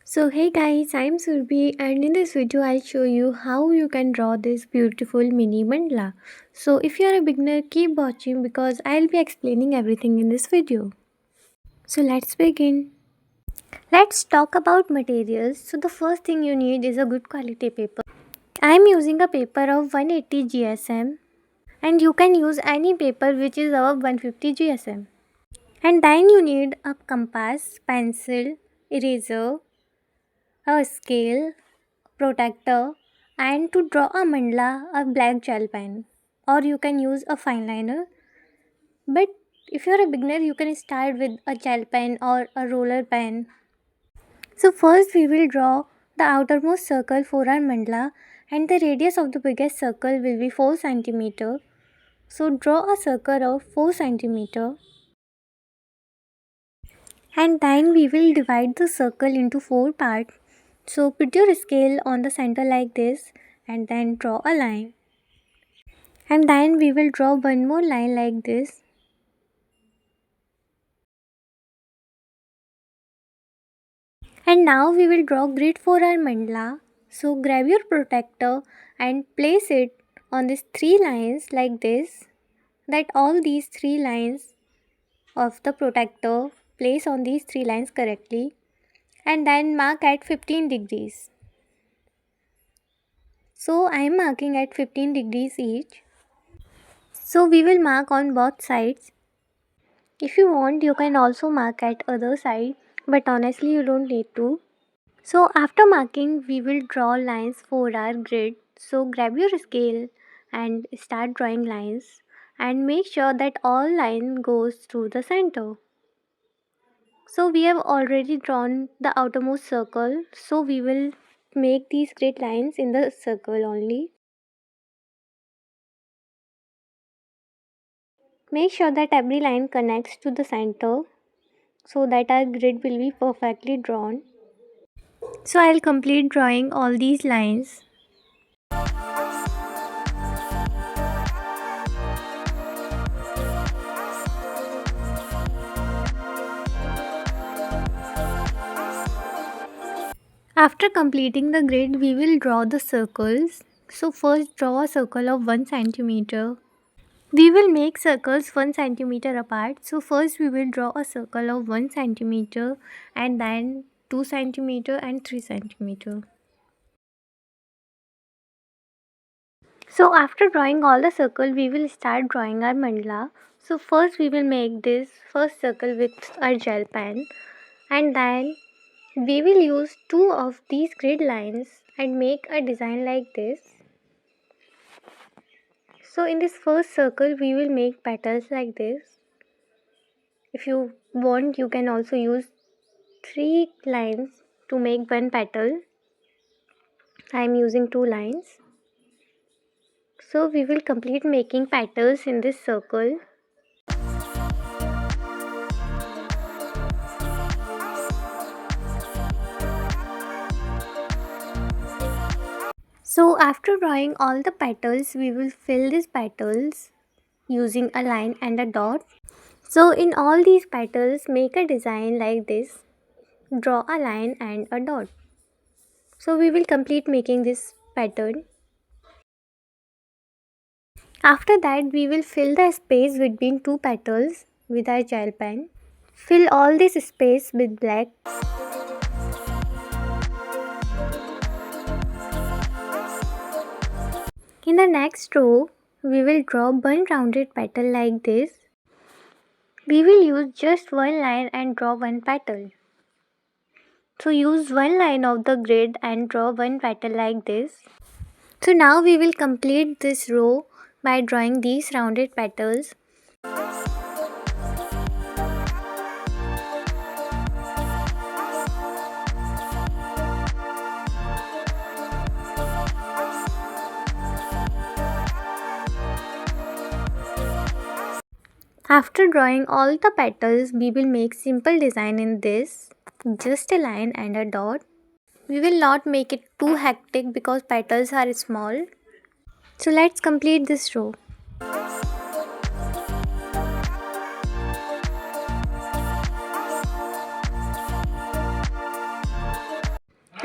So hey guys, I'm Surbi and in this video I'll show you how you can draw this beautiful mini mandala. So if you are a beginner, keep watching because I'll be explaining everything in this video. So let's begin. Let's talk about materials. So the first thing you need is a good quality paper. I'm using a paper of 180 GSM and you can use any paper which is above 150 GSM. And then you need a compass, pencil, eraser, a scale, protector, and to draw a mandala, a black gel pen, or you can use a fine liner. But if you're a beginner, you can start with a gel pen or a roller pen. So first we will draw the outermost circle for our mandala, and the radius of the biggest circle will be 4 centimeter. So draw a circle of 4 centimeter, and then we will divide the circle into 4 parts. So put your scale on the center like this and then draw a line. And then we will draw one more line like this. And now we will draw grid for our mandala. So grab your protector and place it on these three lines like this. That all these three lines of the protector place on these three lines correctly. And then mark at 15 degrees. So I am marking at 15 degrees each. So we will mark on both sides. If you want, you can also mark at other side, but honestly you don't need to. So after marking, we will draw lines for our grid. So grab your scale and start drawing lines and make sure that all line goes through the center. So we have already drawn the outermost circle. So we will make these grid lines in the circle only. Make sure that every line connects to the center so that our grid will be perfectly drawn. So I'll complete drawing all these lines. After completing the grid, we will draw the circles. So first draw a circle of 1 centimeter. We will make circles 1 centimeter apart. So first we will draw a circle of 1 centimeter and then 2 centimeter and 3 centimeter. So after drawing all the circle, we will start drawing our mandala. So first we will make this first circle with our gel pen and then we will use two of these grid lines and make a design like this. So in this first circle we will make petals like this. If you want, you can also use three lines to make one petal. I am using two lines. So we will complete making petals in this circle. So after drawing all the petals, we will fill these petals using a line and a dot. So in all these petals, make a design like this. Draw a line and a dot. So we will complete making this pattern. After that, we will fill the space between two petals with our gel pen. Fill all this space with black. In the next row, we will draw one rounded petal like this. We will use just one line and draw one petal. So use one line of the grid and draw one petal like this. So now we will complete this row by drawing these rounded petals. After drawing all the petals, we will make simple design in this, just a line and a dot. We will not make it too hectic because petals are small. So let's complete this row.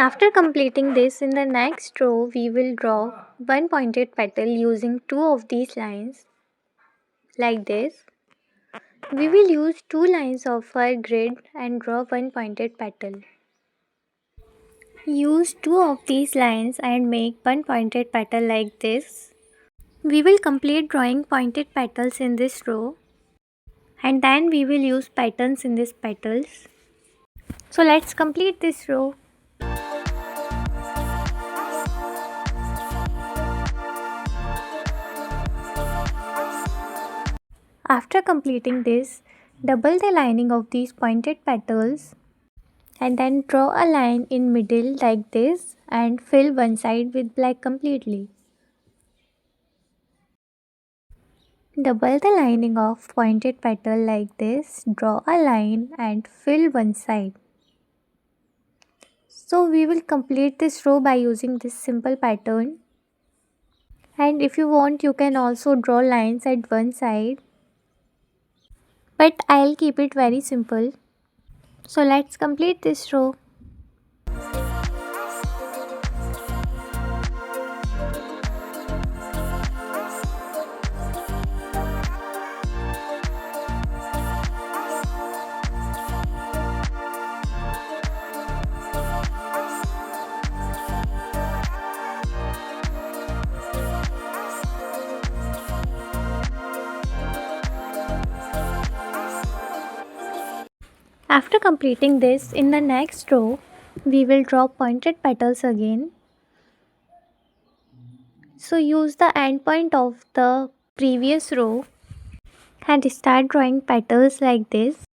After completing this, in the next row, we will draw one pointed petal using two of these lines like this. We will use two lines of our grid and draw one pointed petal. Use two of these lines and make one pointed petal like this. We will complete drawing pointed petals in this row and then we will use patterns in these petals. So let's complete this row. After completing this, double the lining of these pointed petals and then draw a line in middle like this and fill one side with black completely. Double the lining of pointed petal like this, draw a line and fill one side. So we will complete this row by using this simple pattern. And if you want, you can also draw lines at one side. But I'll keep it very simple. So let's complete this row. After completing this, in the next row, we will draw pointed petals again. So use the end point of the previous row and start drawing petals like this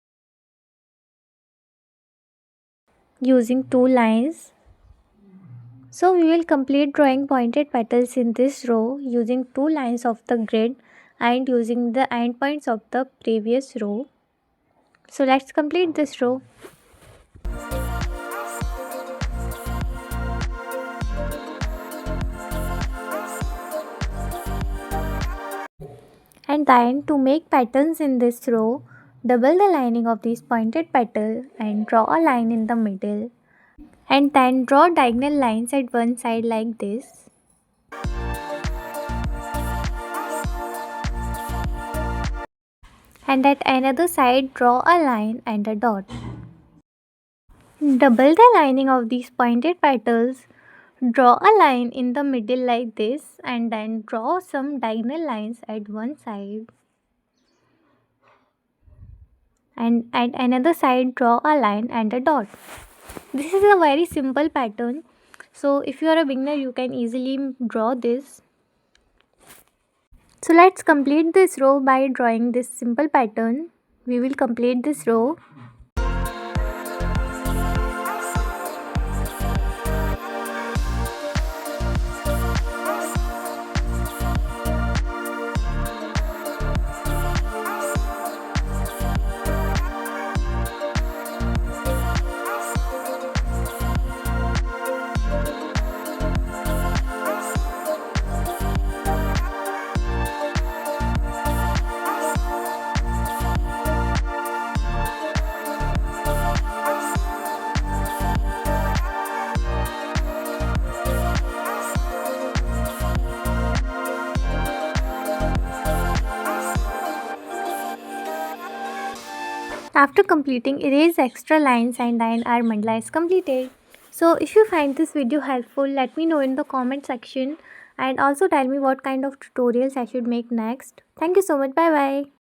using two lines. So we will complete drawing pointed petals in this row using two lines of the grid and using the end points of the previous row. So let's complete this row. And then to make patterns in this row, double the lining of this pointed petal and draw a line in the middle. And then draw diagonal lines at one side like this. And at another side draw a line and a dot. Double the lining of these pointed petals, draw a line in the middle like this and then draw some diagonal lines at one side. And at another side draw a line and a dot. This is a very simple pattern. So if you are a beginner, you can easily draw this. So let's complete this row by drawing this simple pattern. We will complete this row. After completing, erase extra lines and then our mandala is completed. So if you find this video helpful, let me know in the comment section and also tell me what kind of tutorials I should make next. Thank you so much. Bye bye.